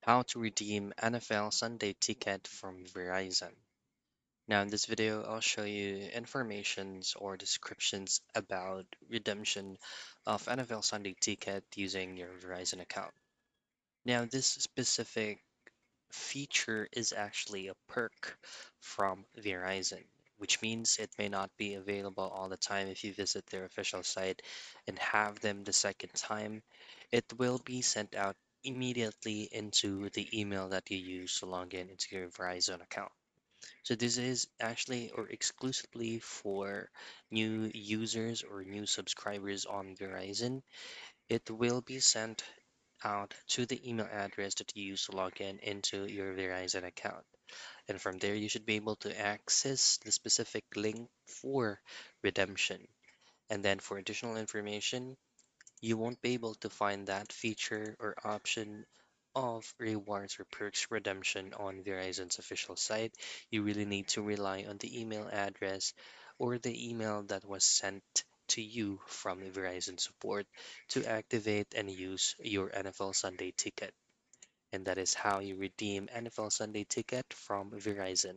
How to redeem NFL Sunday ticket from Verizon. Now in this video, I'll show you informations or descriptions about redemption of NFL Sunday ticket using your Verizon account. Now this specific feature is actually a perk from Verizon, which means it may not be available all the time if you visit their official site and have them the second time. It will be sent out immediately into the email that you use to log in into your Verizon account. So this is actually or exclusively for new users or new subscribers on Verizon. It will be sent out to the email address that you use to log in into your Verizon account. And from there, you should be able to access the specific link for redemption. And then for additional information, you won't be able to find that feature or option of rewards or perks redemption on Verizon's official site. You really need to rely on the email address or the email that was sent to you from Verizon support to activate and use your NFL Sunday ticket. And that is how you redeem NFL Sunday ticket from Verizon.